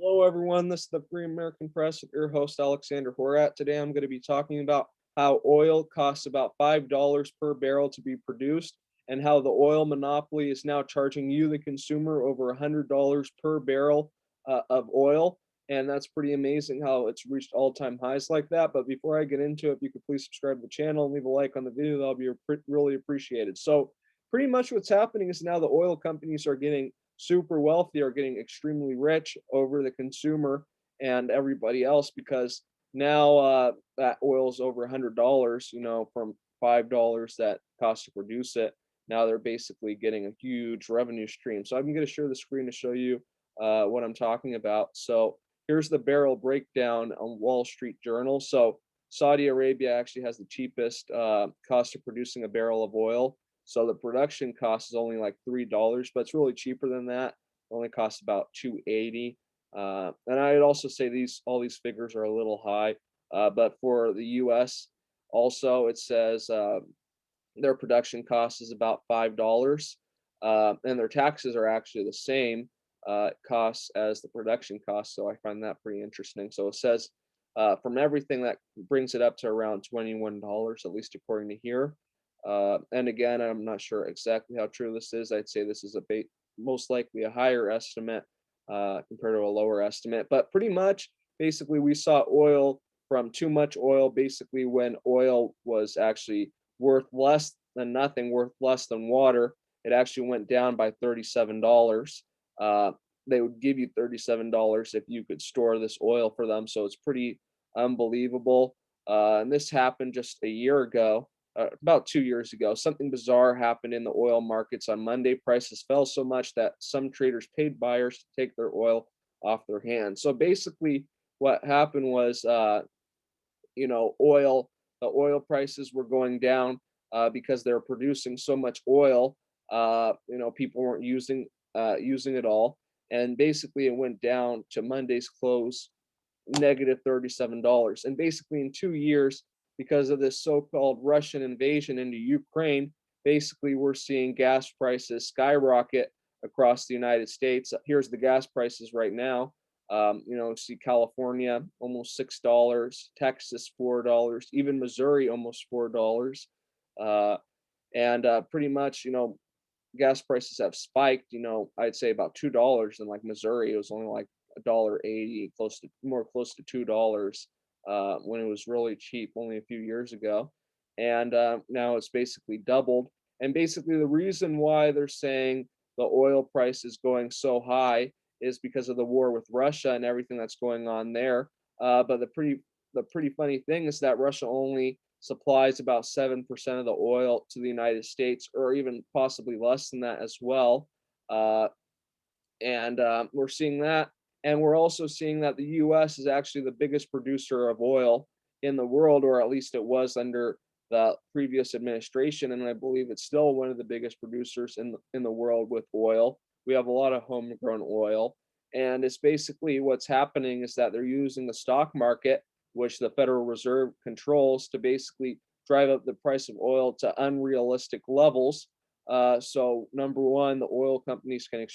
Hello, everyone. This is the Free American Press with your host, Alexander Horat. Today, I'm going to be talking about how oil costs about $5 per barrel to be produced, and how the oil monopoly is now charging you, the consumer, over $100 per barrel of oil. And that's pretty amazing how it's reached all-time highs like that. But before I get into it, if you could please subscribe to the channel and leave a like on the video, that'll be really appreciated. So, pretty much what's happening is now the oil companies are getting super wealthy, are getting extremely rich over the consumer and everybody else, because now that oil is over $100, from $5 that cost to produce it. Now they're basically getting a huge revenue stream. So I'm going to share the screen to show you what I'm talking about. So here's the barrel breakdown on Wall Street Journal. So Saudi Arabia actually has the cheapest cost of producing a barrel of oil. So the production cost is only like $3, but it's really cheaper than that. It only costs about 280. And I'd also say all these figures are a little high. But for the U.S. also, it says their production cost is about $5, and their taxes are actually the same costs as the production cost. So I find that pretty interesting. So it says from everything that brings it up to around $21, at least according to here. And again, I'm not sure exactly how true this is. I'd say this is most likely a higher estimate compared to a lower estimate. But pretty much, basically, we saw oil from too much oil, basically when oil was actually worth less than nothing, worth less than water. It actually went down by $37. They would give you $37 if you could store this oil for them. So it's pretty unbelievable. And this happened just a year ago, about 2 years ago. Something bizarre happened in the oil markets on Monday. Prices fell so much that some traders paid buyers to take their oil off their hands. So basically, what happened was, oil, the oil prices were going down because they're producing so much oil. People weren't using it all, and basically it went down to Monday's close negative $37. And basically in 2 years, because of this so-called Russian invasion into Ukraine, basically we're seeing gas prices skyrocket across the United States. Here's the gas prices right now. See California almost $6, Texas $4, even Missouri almost $4, uh, and pretty much gas prices have spiked. I'd say about $2. In like Missouri, it was only like $1.80, close to $2 when it was really cheap only a few years ago, and now it's basically doubled. And basically, the reason why they're saying the oil price is going so high is because of the war with Russia and everything that's going on there. But the pretty funny thing is that Russia only supplies about 7% of the oil to the United States, or even possibly less than that as well. Uh, and we're seeing that. And we're also seeing that the U.S. is actually the biggest producer of oil in the world, or at least it was under the previous administration. And I believe it's still one of the biggest producers in the world with oil. We have a lot of homegrown oil. And it's basically what's happening is that they're using the stock market, which the Federal Reserve controls, to basically drive up the price of oil to unrealistic levels. So, number one, the oil companies can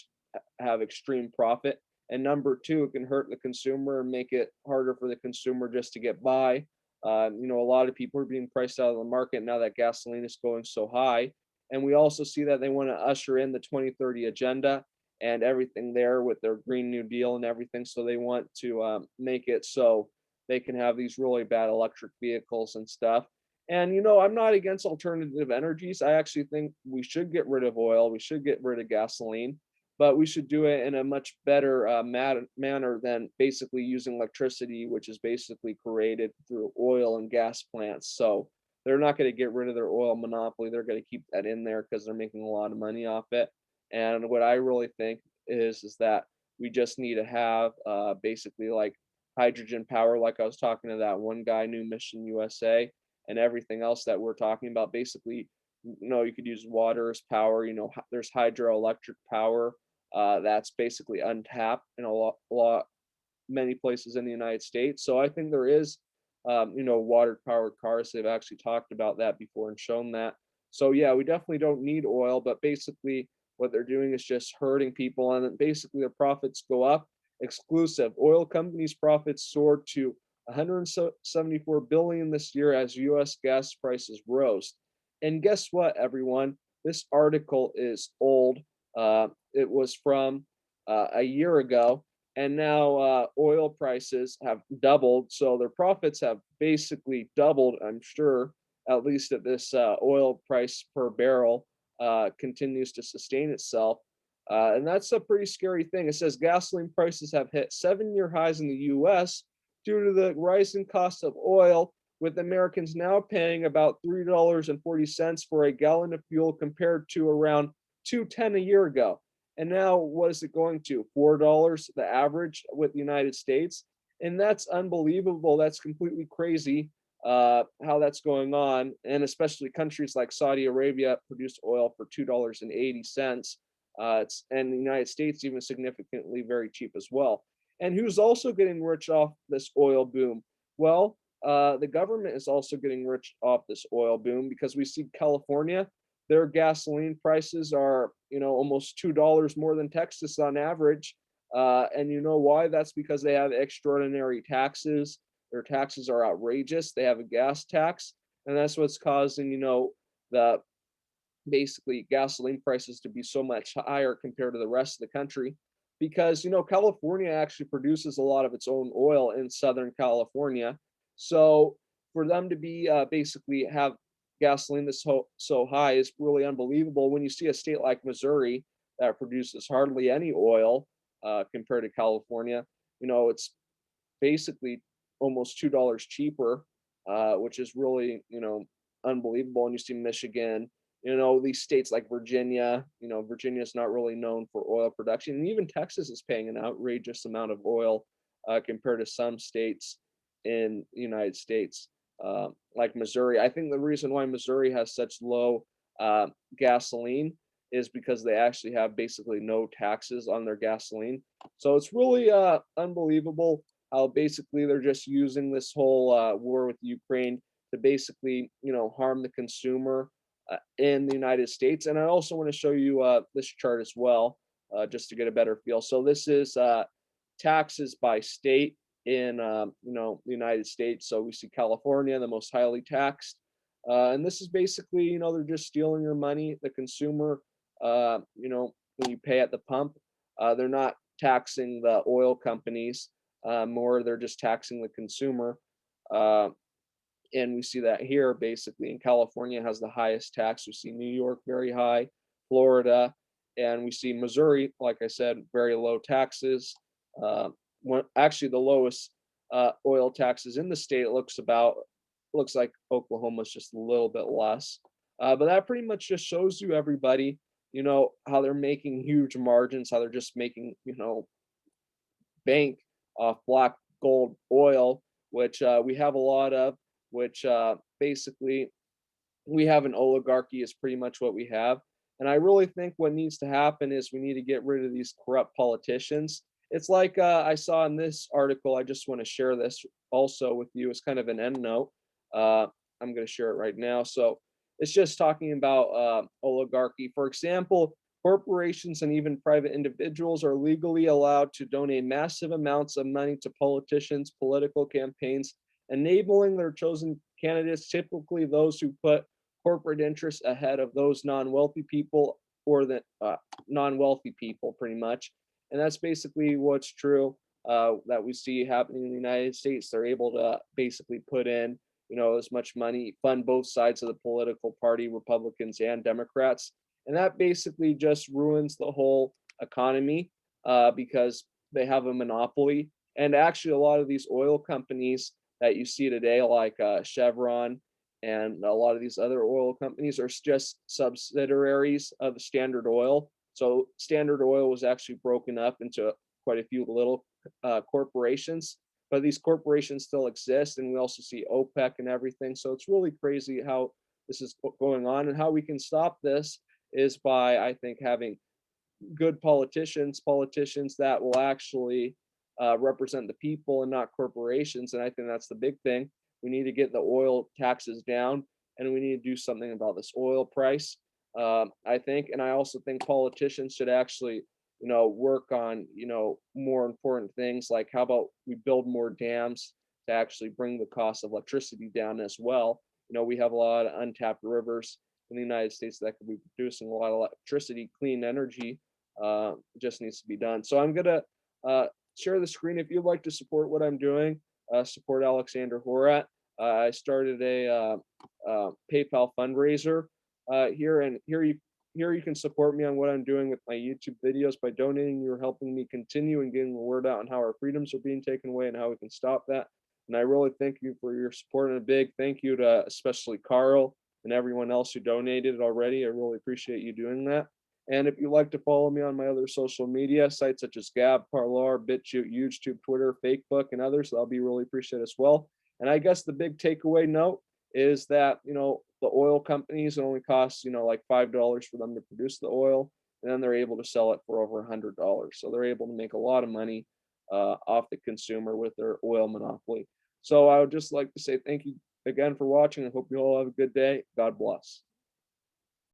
have extreme profit. And number two, it can hurt the consumer and make it harder for the consumer just to get by. A lot of people are being priced out of the market now that gasoline is going so high. And we also see that they want to usher in the 2030 agenda and everything there with their Green New Deal and everything. So they want to make it so they can have these really bad electric vehicles and stuff. And, I'm not against alternative energies. I actually think we should get rid of oil. We should get rid of gasoline, but we should do it in a much better manner than basically using electricity, which is basically created through oil and gas plants. So they're not going to get rid of their oil monopoly. They're going to keep that in there because they're making a lot of money off it. And what I really think is that we just need to have basically like hydrogen power, like I was talking to that one guy, New Mission USA, and everything else that we're talking about. Basically, you could use water as power. There's hydroelectric power that's basically untapped in many places in the United States. So I think there is, water powered cars. They've actually talked about that before and shown that. So yeah, we definitely don't need oil, but basically what they're doing is just hurting people, and then basically their profits go up exclusive. Oil companies' profits soared to 174 billion this year as U.S. gas prices rose. And guess what, everyone? This article is old. It was from a year ago, and now oil prices have doubled. So their profits have basically doubled, I'm sure, at least at this oil price per barrel continues to sustain itself. And that's a pretty scary thing. It says gasoline prices have hit 7-year highs in the US due to the rising cost of oil, with Americans now paying about $3.40 for a gallon of fuel compared to around 2.10 a year ago. And now what is it going to? $4, the average with the United States. And that's unbelievable. That's completely crazy how that's going on. And especially countries like Saudi Arabia produce oil for $2.80. And the United States even significantly very cheap as well. And who's also getting rich off this oil boom? Well, the government is also getting rich off this oil boom because we see California, their gasoline prices are, almost $2 more than Texas on average. And you know why? That's because they have extraordinary taxes. Their taxes are outrageous. They have a gas tax, and that's what's causing, the basically gasoline prices to be so much higher compared to the rest of the country because California actually produces a lot of its own oil in Southern California. So for them to be basically have gasoline that's so high is really unbelievable when you see a state like Missouri that produces hardly any oil compared to California. It's basically almost $2 cheaper, which is really, unbelievable. And you see Michigan, these states like Virginia, Virginia is not really known for oil production. And even Texas is paying an outrageous amount of oil compared to some states in the United States, like Missouri. I think the reason why Missouri has such low gasoline is because they actually have basically no taxes on their gasoline. So it's really unbelievable how basically they're just using this whole war with Ukraine to basically, harm the consumer in the United States. And I also want to show you this chart as well, just to get a better feel. So this is taxes by state in, the United States. So we see California, the most highly taxed. And this is basically, they're just stealing your money, the consumer, when you pay at the pump, they're not taxing the oil companies more, they're just taxing the consumer. Uh, and we see that here basically in California has the highest tax. We see New York very high, Florida, and we see Missouri, like I said, very low taxes. Actually the lowest oil taxes in the state looks like Oklahoma's just a little bit less. But that pretty much just shows you everybody, how they're making huge margins, how they're just making, bank off black gold oil, which we have a lot of, which basically we have an oligarchy is pretty much what we have. And I really think what needs to happen is we need to get rid of these corrupt politicians. It's like I saw in this article, I just want to share this also with you as kind of an end note. Uh, I'm going to share it right now. So it's just talking about oligarchy. For example, corporations and even private individuals are legally allowed to donate massive amounts of money to politicians' political campaigns, enabling their chosen candidates, typically those who put corporate interests ahead of those non-wealthy people or the non-wealthy people, pretty much. And that's basically what's true that we see happening in the United States. They're able to basically put in, as much money, fund both sides of the political party, Republicans and Democrats, and that basically just ruins the whole economy because they have a monopoly. And actually, a lot of these oil companies that you see today, like Chevron and a lot of these other oil companies, are just subsidiaries of Standard Oil. So Standard Oil was actually broken up into quite a few little corporations, but these corporations still exist. And we also see OPEC and everything. So it's really crazy how this is going on, and how we can stop this is by, I think, having good politicians that will actually represent the people and not corporations. And I think that's the big thing. We need to get the oil taxes down, and we need to do something about this oil price. I think, and I also think politicians should actually work on, more important things, like how about we build more dams to actually bring the cost of electricity down as well. We have a lot of untapped rivers in the United States that could be producing a lot of electricity, clean energy. Just needs to be done. So I'm gonna share the screen. If you'd like to support what I'm doing, support Alexander Horat. I started a PayPal fundraiser here, and here you can support me on what I'm doing with my YouTube videos. By donating, you're helping me continue and getting the word out on how our freedoms are being taken away and how we can stop that. And I really thank you for your support, and a big thank you to especially Carl and everyone else who donated already. I really appreciate you doing that. And if you'd like to follow me on my other social media sites such as Gab, Parlar, BitChute, YouTube, Twitter, Facebook, and others, that'll be really appreciated as well. And I guess the big takeaway note is that, the oil companies, it only costs, like $5 for them to produce the oil, and then they're able to sell it for over $100. So they're able to make a lot of money off the consumer with their oil monopoly. So I would just like to say thank you again for watching. I hope you all have a good day. God bless.